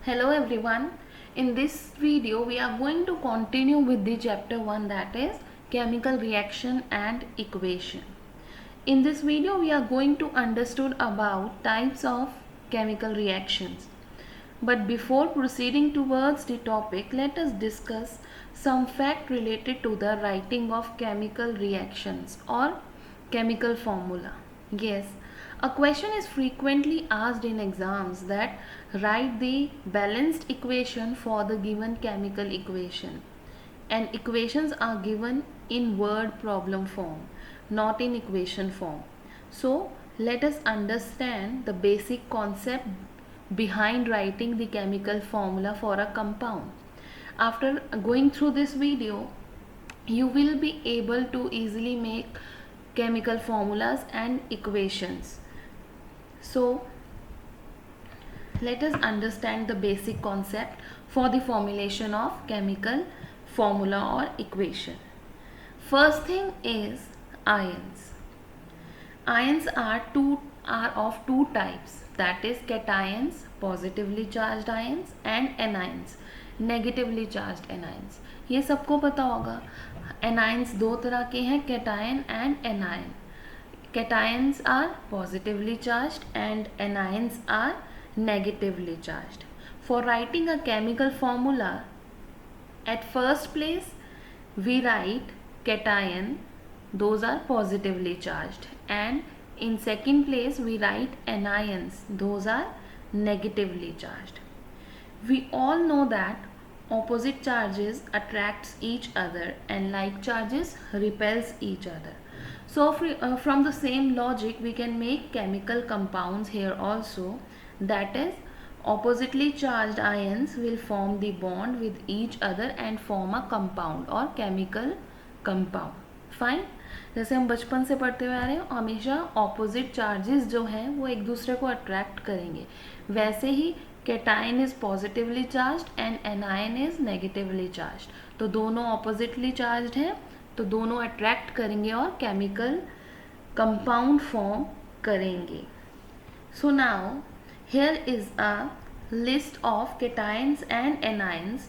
Hello everyone. In this video we are going to continue with the chapter 1, that is chemical reaction and equation. In this video we are going to understood about types of chemical reactions. But before proceeding towards the topic, let us discuss some fact related to the writing of chemical reactions or chemical formula. Yes, a question is frequently asked in exams that write the balanced equation for the given chemical equation. And equations are given in word problem form, not in equation form. So let us understand the basic concept behind writing the chemical formula for a compound. After going through this video, you will be able to easily make chemical formulas and equations. So let us understand the basic concept for the formulation of chemical formula or equation. First thing is ions. Ions are of two types, that is cations, positively charged ions, and anions, negatively charged anions. ये सबको पता होगा. Anions दो तरह के हैं, cation and anion. Cations are positively charged and anions are negatively charged. For writing a chemical formula, at first place we write cation, those are positively charged, and in second place we write anions, those are negatively charged. We all know that opposite charges attracts each other and like charges repels each other. So from the same logic we can make chemical compounds here also, that is oppositely charged ions will form the bond with each other and form a compound or chemical compound. Fine. जैसे हम बचपन से पढ़ते हुए आ रहे हैं, हमेशा opposite charges जो हैं वो एक दूसरे को अट्रैक्ट करेंगे. वैसे ही cation is positively charged and anion is negatively charged. तो दोनों ऑपोजिटली चार्ज्ड हैं, तो दोनों अट्रैक्ट करेंगे और केमिकल कंपाउंड फॉर्म करेंगे. So now here is a list of cations and anions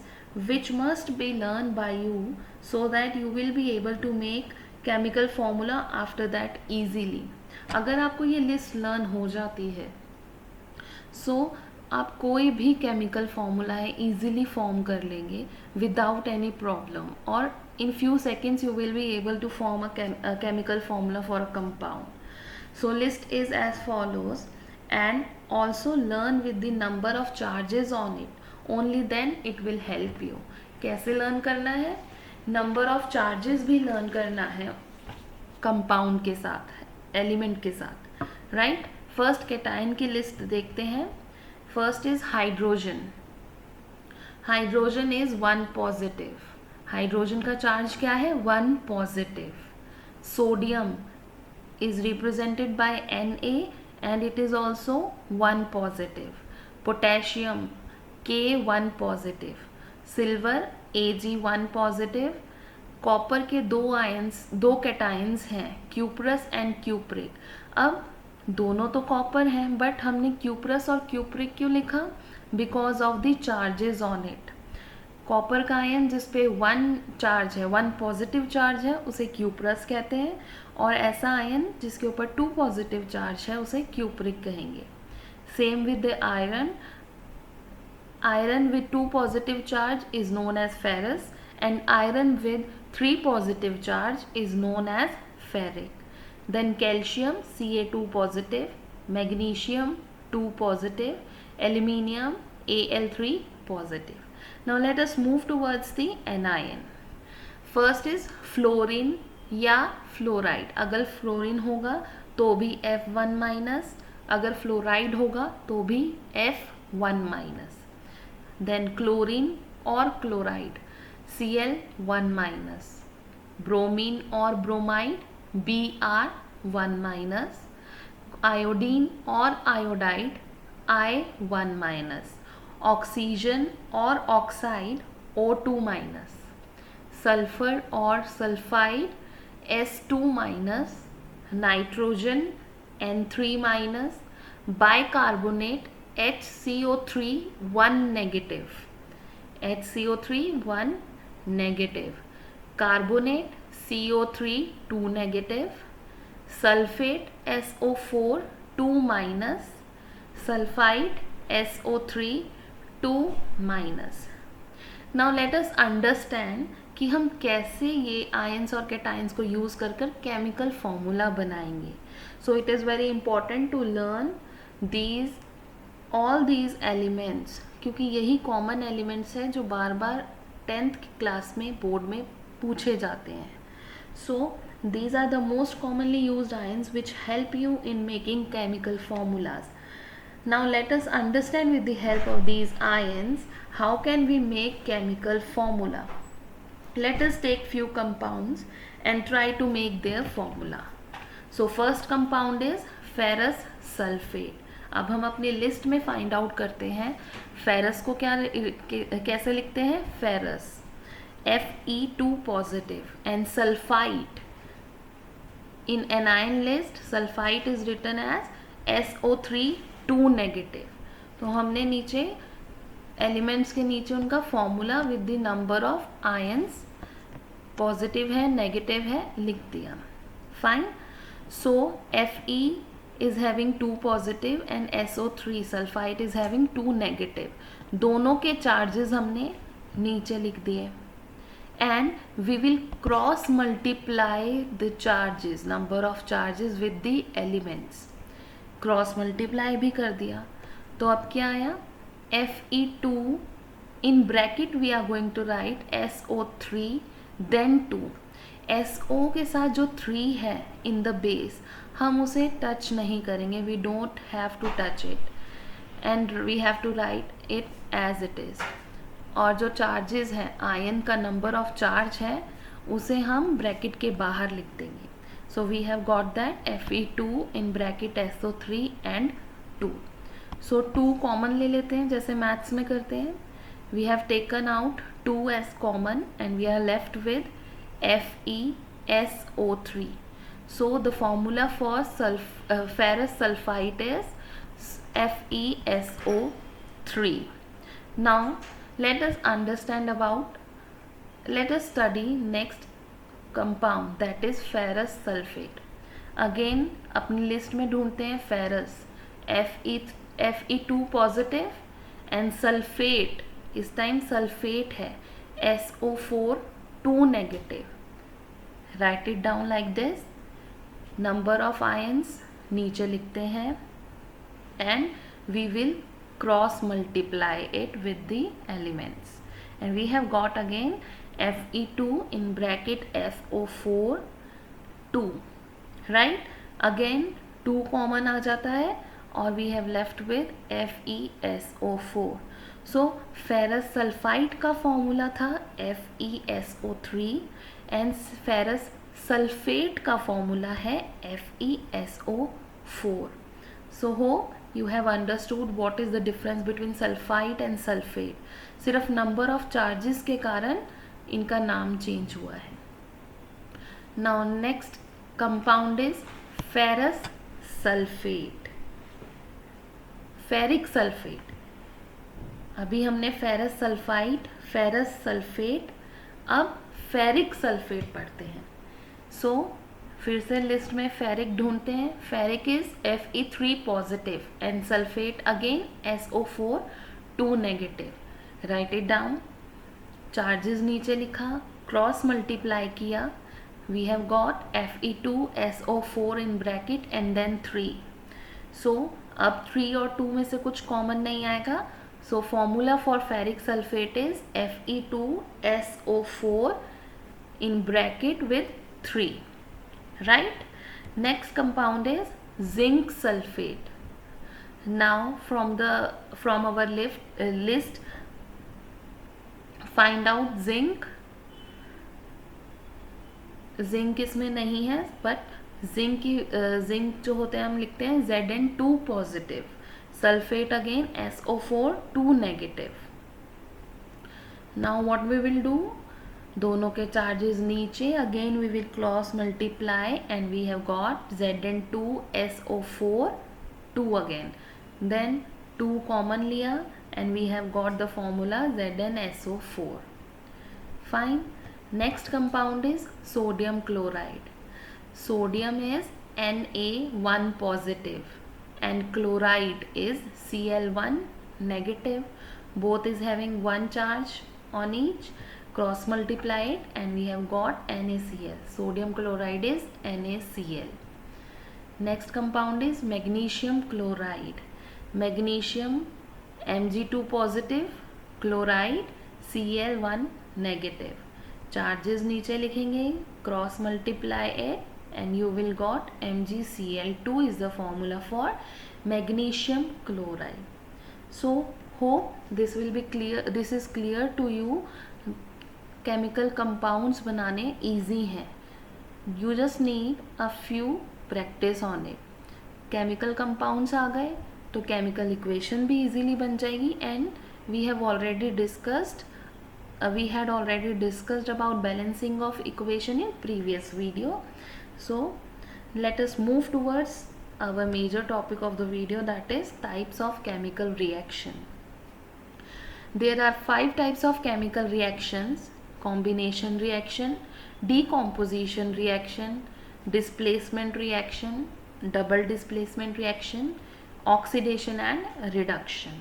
which must be learned by you so that you will be able to make chemical formula after that easily. अगर आपको ये list learn हो जाती है आप कोई भी chemical formula है इजीली फॉर्म कर लेंगे विदाउट एनी प्रॉब्लम, और in few seconds you will be able to form a chemical formula for a compound. So list is as follows, and also learn with the number of charges on it, only then it will help you. कैसे learn करना है? Number of charges भी learn करना है compound के साथ, element के साथ, राइट. फर्स्ट कैटाइन की लिस्ट देखते हैं. First is hydrogen. Hydrogen is 1 positive. Hydrogen का चार्ज क्या है? 1 positive. Sodium is represented by Na and it is also 1 positive. Potassium K1 positive. Silver Ag1 positive. Copper के दो कैटाइंस हैं, cuprous and cupric. अब दोनों तो कॉपर हैं बट हमने क्यूप्रस और क्यूप्रिक क्यों लिखा? Because of the charges on it. Copper का आयन जिसपे 1 चार्ज है, 1 पॉजिटिव चार्ज है, उसे क्यूप्रस कहते हैं, और ऐसा आयन जिसके ऊपर 2 पॉजिटिव चार्ज है उसे क्यूप्रिक कहेंगे. Same with the iron. Iron with 2 positive charge is known as ferrous and iron with 3 positive charge is known as ferric. Then calcium Ca2 positive, magnesium 2 positive, aluminium Al3 positive. Now let us move towards the anion. First is fluorine या fluoride. अगर fluorine होगा तो भी F1 minus, अगर fluoride होगा तो भी F1 minus. Than chlorine और क्लोराइड Cl1 माइनस. ब्रोमीन और ब्रोमाइड Br1 माइनस. आयोडीन और आयोडाइड I1 माइनस. ऑक्सीजन और ऑक्साइड O2 माइनस. सल्फर और sulphide S2 minus. Nitrogen N3 minus. Bicarbonate HCO3 1 negative, HCO3 1 negative, carbonate CO3 2 negative, sulfate SO4 2 minus, sulfite SO3 2 minus. Now let us understand कि हम कैसे ये ions और cations को use कर कर chemical formula बनाएंगे. So it is very important to learn these all these elements, क्योंकि यही कॉमन एलिमेंट्स हैं जो बार बार 10th क्लास में बोर्ड में पूछे जाते हैं. सो these are the most commonly used ions which help you in making chemical formulas. Now let us understand with the help of these ions how can we make chemical formula. Let us take few compounds and try to make their formula. So first compound is ferrous sulfate. अब हम अपनी list में find out करते हैं ferrous को कैसे लिखते हैं. Ferrous Fe2 positive and sulfite in anion list sulfite is written as SO3 2 negative. तो हमने नीचे एलिमेंट्स के नीचे उनका formula with the number of ions, positive है नेगेटिव है, लिख दिया. Fine. So Fe is having 2 positive and SO3 sulfite is having 2 negative. दोनों के चार्जेस हमने नीचे लिख दिए. And we will cross multiply the charges, number of charges with the elements. Cross multiply भी कर दिया. तो अब क्या आया. Fe2 in bracket we are going to write SO3 then 2. SO के साथ जो 3 है in the base हम उसे टच नहीं करेंगे. We don't have to touch it and we have to write it as it is. और जो चार्जेस हैं आयन का नंबर ऑफ चार्ज है उसे हम ब्रैकेट के बाहर लिख देंगे. So we have got that Fe2 in bracket SO3 and 2. So 2 common ले लेते हैं जैसे मैथ्स में करते हैं. We have taken out 2 as common and we are left with FeSO3. So the formula for ferrous sulfite is FeSO3. Now let us study next compound that is ferrous sulfate. Again अपनी list में ढूंढते हैं ferrous Fe2 positive and sulfate, इस time sulfate है SO4 2 negative. Write it down like this. Number of ions नीचे लिखते हैं and we will cross multiply it with the elements and we have got again Fe2 in bracket SO4 2, right. Again 2 common आ जाता है और we have left with FeSO4. so ferrous sulfite का formula था FeSO3 and ferrous sulfate का formula है FeSO4. so hope you have understood what is the difference between sulfite and sulfate. सिर्फ number of charges के कारण इनका नाम change हुआ है. Now next compound is ferrous sulfate. Ferric sulfate. अभी हमने ferrous sulfite, ferrous sulfate, अब ferric sulfate पढ़ते हैं. So फिर से लिस्ट में फेरिक ढूंढते हैं. Ferric is Fe3 positive and sulphate again SO4 2 negative. Write it down. Charges नीचे लिखा, क्रॉस मल्टीप्लाई किया. We have got Fe2 SO4 in bracket and then 3. So अब 3 और 2 में से कुछ कॉमन नहीं आएगा. So formula for ferric sulphate is Fe2 SO4 in bracket with 3. Right. Next compound is zinc sulfate. Now from our list find out zinc. Zinc इसमें नहीं है but zinc जो होते हैं हम लिखते हैं Zn2 positive. Sulfate again SO4 2 negative. Now what we will do? दोनों के चार्जेस नीचे. Again we will cross multiply and we have got Zn2 SO4 2 again. Then 2 common लिया and we have got the formula ZnSO4. Fine. Next compound is sodium chloride. Sodium is Na1 positive and chloride is Cl1 negative. Both is having one charge on each. Cross multiply it and we have got NaCl. Sodium chloride is NaCl. Next compound is magnesium chloride. Magnesium Mg2 positive, chloride Cl1 negative. Charges नीचे लिखेंगे, cross multiply it and you will got MgCl2 is the formula for magnesium chloride. So hope this will be clear, this is clear to you. Chemical compounds बनाने easy हैं. You just need a few practice on it. Chemical compounds आ गए तो chemical equation भी easily बन जाएगी and we had already discussed about balancing of equation in previous video. So let us move towards our major topic of the video, that is types of chemical reaction. There are 5 types of chemical reactions: combination reaction, decomposition reaction, displacement reaction, double displacement reaction, oxidation and reduction.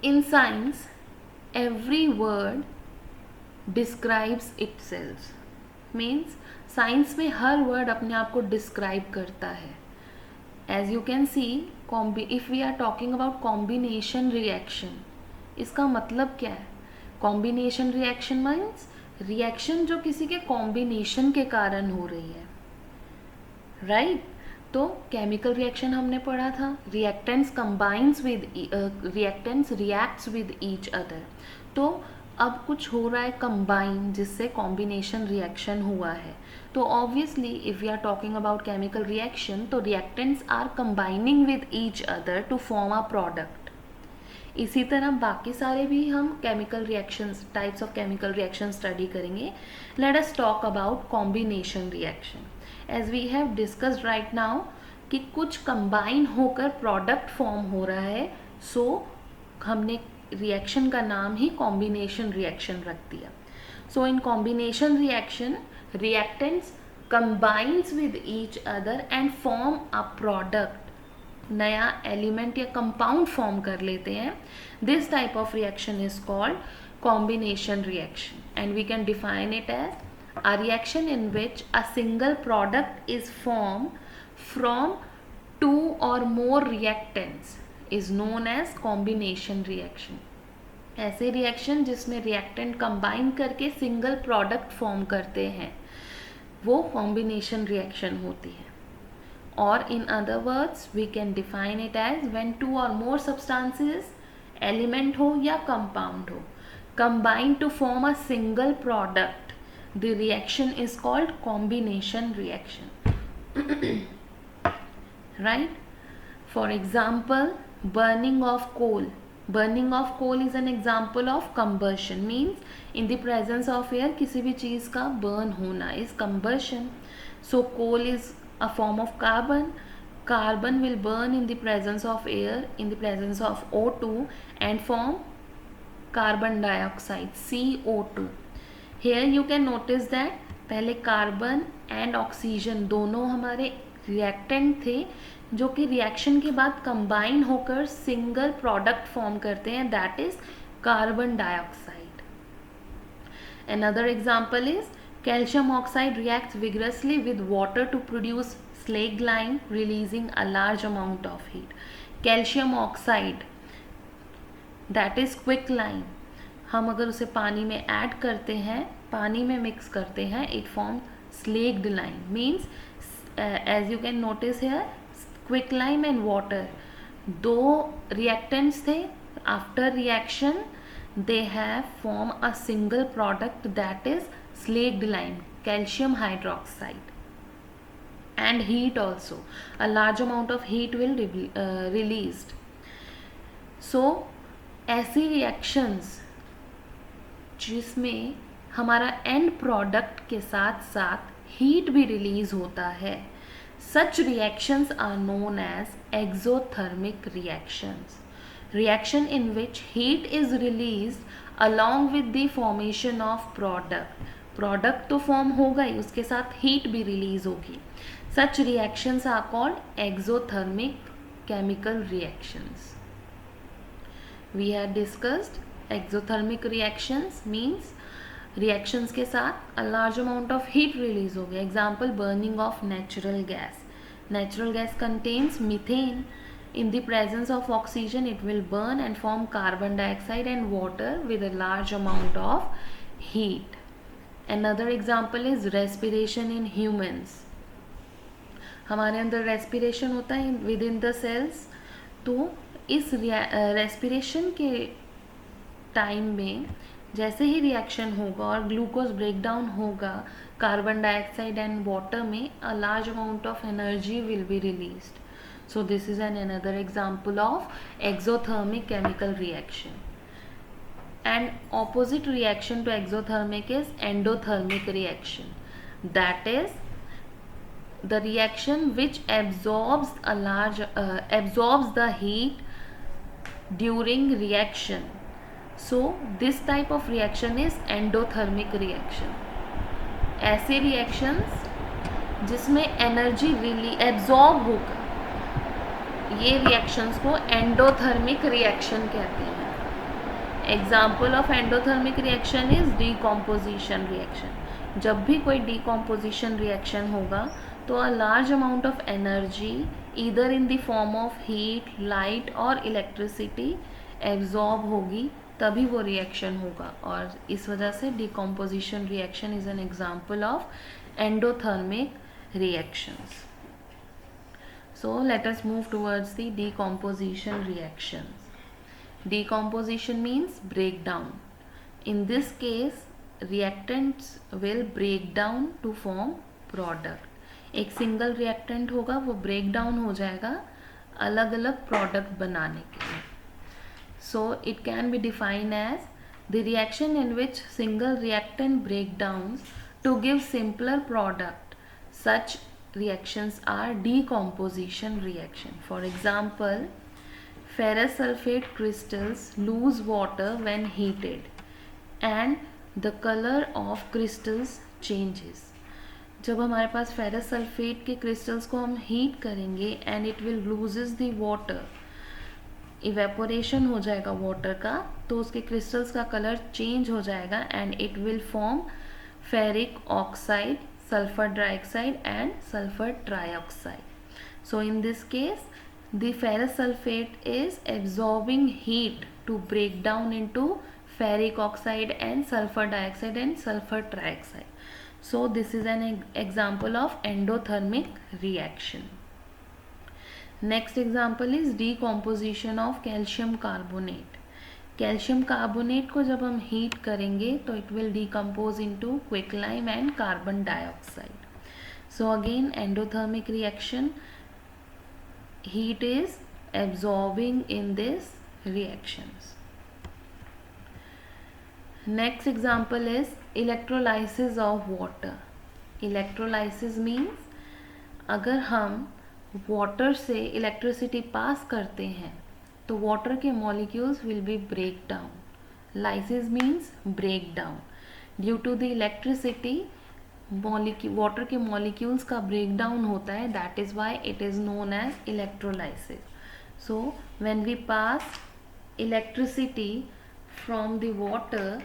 In science, every word describes itself. Means science में हर word अपने आप को describe करता है. As you can see, if we are talking about combination reaction, इसका मतलब क्या है? Combination reaction means reaction जो किसी के combination के कारण हो रही है, right? तो केमिकल रिएक्शन हमने पढ़ा था, reactants reacts with each other. तो अब कुछ हो रहा है कंबाइन, जिससे कॉम्बिनेशन रिएक्शन हुआ है. तो obviously if we are talking about chemical reaction, तो reactants are combining with each other to form a product. इसी तरह बाकी सारे भी हम chemical reactions, types of chemical reaction study करेंगे. Let us talk about combination reaction. As we have discussed right now कि कुछ कंबाइन होकर प्रोडक्ट फॉर्म हो रहा है, सो हमने रिएक्शन का नाम ही कॉम्बिनेशन रिएक्शन रख दिया. So in combination reaction, reactants combines with each other and form a product. नया एलिमेंट या कंपाउंड फॉर्म कर लेते हैं. This type of reaction is called combination reaction and we can define it as a reaction in which a single product is formed from 2 or more reactants is known as combination reaction. ऐसे reaction जिसमें reactant combine करके single product form करते हैं, वो combination reaction होती है. और in other words we can define it as when 2 or more substances, element हो या कंपाउंड हो, combine to form a single product. The reaction is called combination reaction. Right? For example, burning of coal. Burning of coal is an example of combustion. Means in the presence of air, किसी भी चीज़ का burn होना is combustion. So coal is a form of carbon. Carbon will burn in the presence of air, in the presence of O2 and form carbon dioxide, CO2. Here you can notice that पहले carbon and oxygen दोनों हमारे reactant थे, जो कि reaction के बाद combine होकर single product form करते हैं, that is carbon dioxide. Another example is calcium oxide reacts vigorously with water to produce slag lime, releasing a large amount of heat. Calcium oxide, that is quicklime, हम अगर उसे पानी में add करते हैं, पानी में मिक्स करते हैं, it form slaked lime. Means as you can notice here, quicklime and water दो रिएक्टेंट्स थे. After reaction they have form a single product that is slaked lime, calcium hydroxide. And heat also, a large amount of heat will released. So ऐसी reactions जिसमें हमारा and product के साथ साथ heat भी release होता है, such reactions are known as exothermic reactions. Reaction in which heat is released along with the formation of product. Product तो फॉर्म होगा ही, उसके साथ हीट भी रिलीज होगी. Such reactions are called exothermic chemical reactions. We had discussed exothermic reactions means reactions के साथ a large amount of heat release हो गया. Example, burning of natural gas. Natural gas contains methane. In the presence of oxygen, it will burn and form carbon dioxide and water with a large amount of heat. Another example is respiration in humans. हमारे अंदर respiration होता है with in the sales. तो इस respiration के time में जैसे ही reaction होगा और ग्लूकोज ब्रेक डाउन होगा कार्बन डाइऑक्साइड एंड वाटर में, अ large amount of energy will be released. So this is another example of exothermic chemical reaction. And opposite reaction to exothermic is endothermic reaction. That is the reaction which absorbs the heat during reaction. So this type of reaction is endothermic reaction. ऐसे reactions जिसमें energy absorb होगा, ये reactions को endothermic reaction कहते हैं. Example of endothermic reaction is decomposition reaction. जब भी कोई डीकॉम्पोजिशन रिएक्शन होगा तो अ large amount of energy either in the form of heat, light और इलेक्ट्रिसिटी एब्जॉर्ब होगी, तभी वो रिएक्शन होगा. और इस वजह से decomposition reaction is an example of endothermic reactions. So let us move towards the decomposition reactions. Decomposition means breakdown. In this case, reactants will break down to form product. एक single reactant होगा, वो break down हो जाएगा अलग अलग product बनाने के लिए. So it can be defined as the reaction in which single reactant breakdowns to give simpler product. Such reactions are decomposition reaction. For example, ferrous sulfate crystals lose water when heated and the color of crystals changes. जब हमारे पास ferrous sulphate के crystals को हम heat करेंगे and it will loses the water, evaporation हो जाएगा water का, तो उसके क्रिस्टल्स का कलर चेंज हो जाएगा and it will form ferric oxide, sulfur dioxide and sulfur trioxide. So in this case, the ferrous sulfate is absorbing heat to break down into ferric oxide and sulfur dioxide and sulfur trioxide. So this is an example of endothermic reaction. Next example is decomposition of calcium carbonate. Calcium carbonate को जब हम heat करेंगे तो it will decompose into quicklime and carbon dioxide. So again endothermic reaction, heat is absorbing in this reactions. Next example is electrolysis of water. Electrolysis means अगर हम water से electricity pass करते हैं तो वाटर के molecules will be break down. Lysis means break down. Due to the electricity water के molecules का break down होता है, that is why it is known as electrolysis. So when we pass electricity from the water,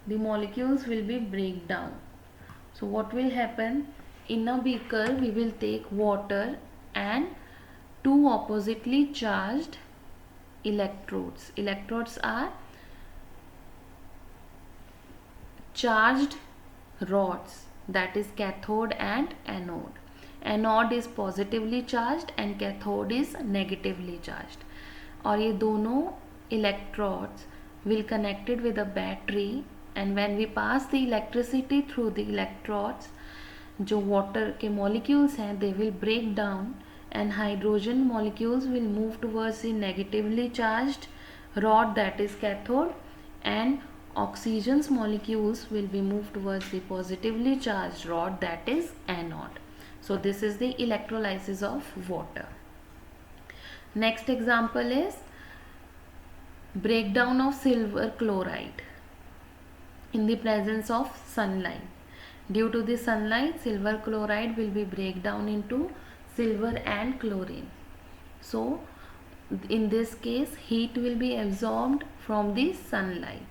the molecules will be break down. So what will happen? In a beaker we will take water and two oppositely charged electrodes. Electrodes are charged rods, that is cathode and anode. Anode is positively charged and cathode is negatively charged. और ये दोनों electrodes will connected with a battery, and when we pass the electricity through the electrodes, जो water के molecules हैं they will break down and hydrogen molecules will move towards the negatively charged rod, that is cathode, and oxygen's molecules will be moved towards the positively charged rod, that is anode. So this is the electrolysis of water. Next example is breakdown of silver chloride in the presence of sunlight. Due to the sunlight, silver chloride will be break down into silver and chlorine. So in this case, heat will be absorbed from the sunlight.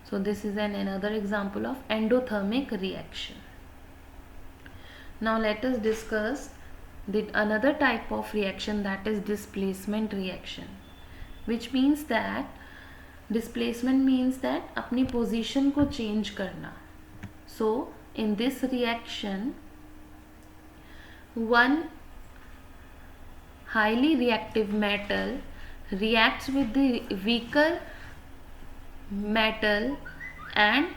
So this is another example of endothermic reaction. Now let us discuss another type of reaction, that is displacement reaction, which means that displacement means that अपनी position को change करना. So in this reaction, one highly reactive metal reacts with the weaker metal and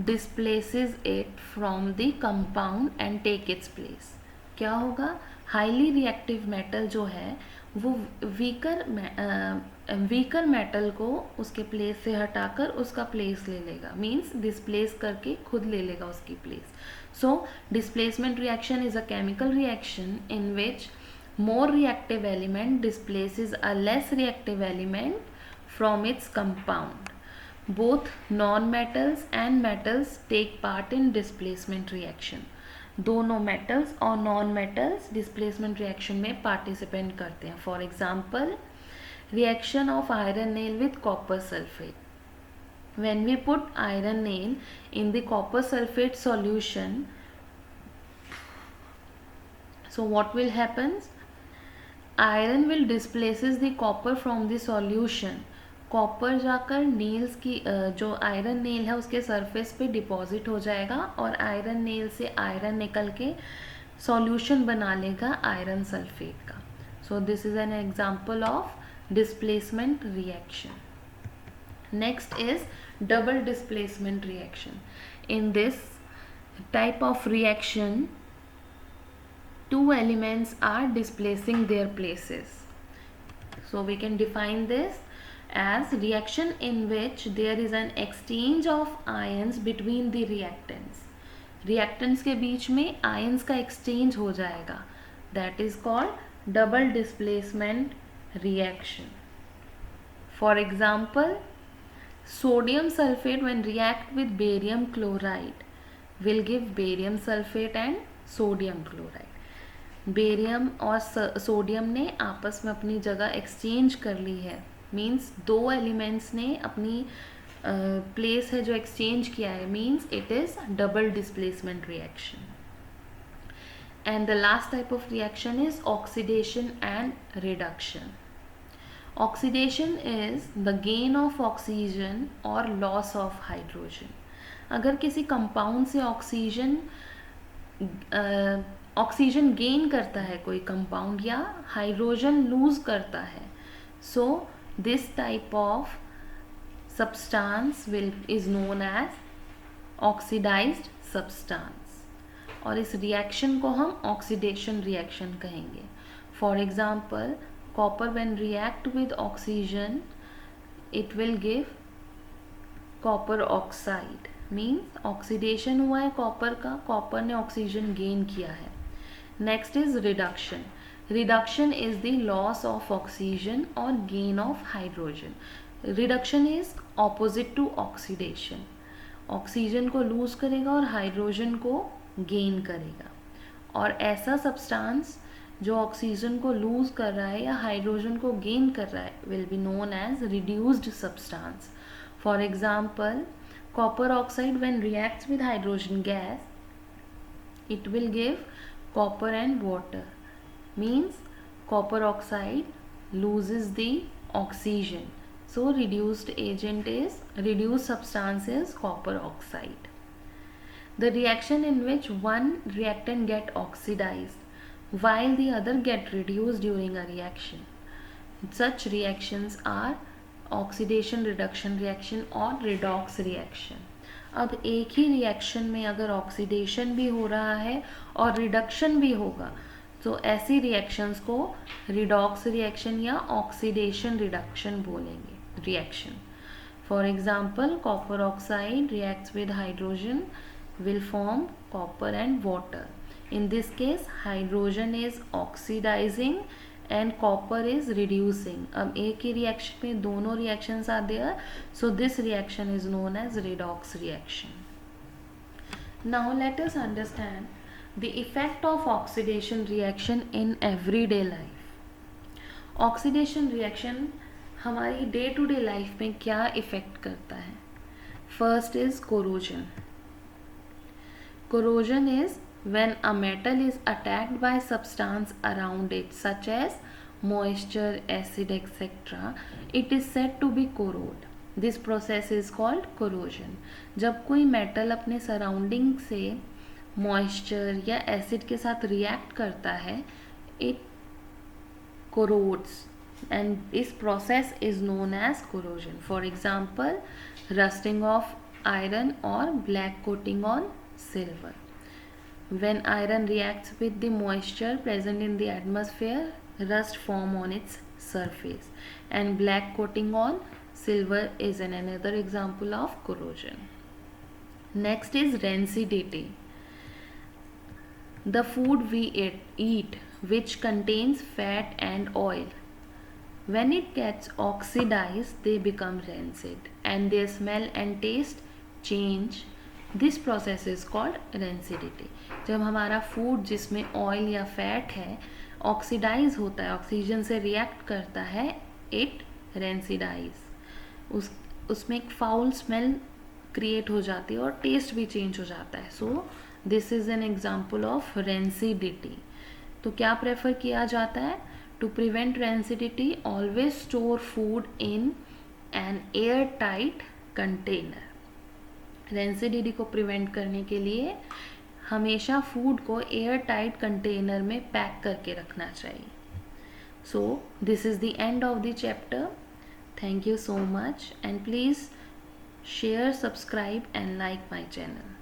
displaces it from the compound and take its place. क्या होगा? Highly reactive metal जो है वो weaker metal को उसके प्लेस से हटाकर उसका प्लेस ले लेगा, मीन्स डिस्प्लेस करके खुद ले लेगा उसकी place. So displacement reaction is a chemical reaction in which more reactive element displaces a less reactive element from its compound. Both non-metals and metals take part in displacement reaction. दोनों metals और non-metals displacement reaction में participate करते हैं. For example, reaction of iron nail with copper sulfate. When we put iron nail in the copper sulfate solution, so what will happen? Iron will displaces the copper from the solution. Copper जाकर nails की जो iron nail है उसके surface पे deposit हो जाएगा और iron nail से आयरन निकल के सॉल्यूशन बना लेगा आयरन सल्फेट का. सो this is an example of displacement reaction. Next is double displacement reaction. In this type of reaction, two elements are displacing their places. So we can define this as reaction in which there is an exchange of ions between the reactants. Reactants के बीच में ions का exchange हो जाएगा. That is called double displacement reaction. For example, sodium sulfate when react with barium chloride will give barium sulfate and sodium chloride. Barium और sodium ने आपस में अपनी जगह एक्सचेंज कर ली है, मीन्स दो एलिमेंट्स ने अपनी प्लेस है जो एक्सचेंज किया है, means it is double displacement reaction. And the last type of reaction is oxidation and reduction. Oxidation is the gain of oxygen और लॉस ऑफ हाइड्रोजन. अगर किसी कंपाउंड से ऑक्सीजन गेन करता है कोई कंपाउंड या हाइड्रोजन लूज करता है, so this type of substance is known as oxidised substance. और इस रिएक्शन को हम ऑक्सीडेशन रिएक्शन कहेंगे. For example, copper when react with oxygen it will give copper oxide, means oxidation हुआ है कॉपर का, कॉपर ने ऑक्सीजन गेन किया है. Next is reduction. Reduction is the loss of oxygen or gain of hydrogen. Reduction is opposite to oxidation. Oxygen को loose करेगा और hydrogen को गेन करेगा. और ऐसा सब्सटेंस जो ऑक्सीजन को लूज कर रहा है या हाइड्रोजन को गेन कर रहा है will be known as reduced substance. For example, copper oxide when reacts with hydrogen gas it will give copper and water, means copper oxide loses the oxygen, so reduced substance is copper oxide. The reaction in which one reactant get oxidized while the other get reduced during a reaction, such reactions are oxidation reduction reaction or redox reaction. अब एक ही reaction में अगर oxidation भी हो रहा है और reduction भी होगा तो ऐसी रिएक्शंस को रिडॉक्स रिएक्शन या ऑक्सीडेशन रिडक्शन बोलेंगे reaction. For example, copper oxide reacts with hydrogen will form copper and water. In this case hydrogen is oxidizing and copper is reducing. अब एक ही reaction में दोनों reactions are there, so this reaction is known as redox reaction. Now let us understand the effect of oxidation reaction in everyday life. Oxidation reaction हमारी day to day life में क्या effect करता है? First is corrosion. Corrosion is when a metal is attacked by substance around it such as moisture, acid, etc. it is said to be corrode. This process is called corrosion. जब कोई metal अपने surrounding से moisture या acid के साथ react करता है, it corrodes and this process is known as corrosion. For example, rusting of iron or black coating on silver. When iron reacts with the moisture present in the atmosphere, rust form on its surface, and black coating on silver is another example of corrosion. Next is rancidity. The food we eat which contains fat and oil, when it gets oxidized they become rancid and their smell and taste change. This process is called rancidity. जब हमारा food जिसमें oil या fat है oxidise होता है, oxygen से react करता है, इट रेंसिडाइज, उसमें एक फाउल स्मेल क्रिएट हो जाती है और टेस्ट भी चेंज हो जाता है. So this is an example of rancidity. तो क्या प्रेफर किया जाता है? To prevent rancidity always store food in an airtight container. Rancidity को प्रिवेंट करने के लिए हमेशा फूड को एयर टाइट कंटेनर में पैक करके रखना चाहिए. So this is the end of the chapter. Thank you so much and please share, subscribe and like my channel.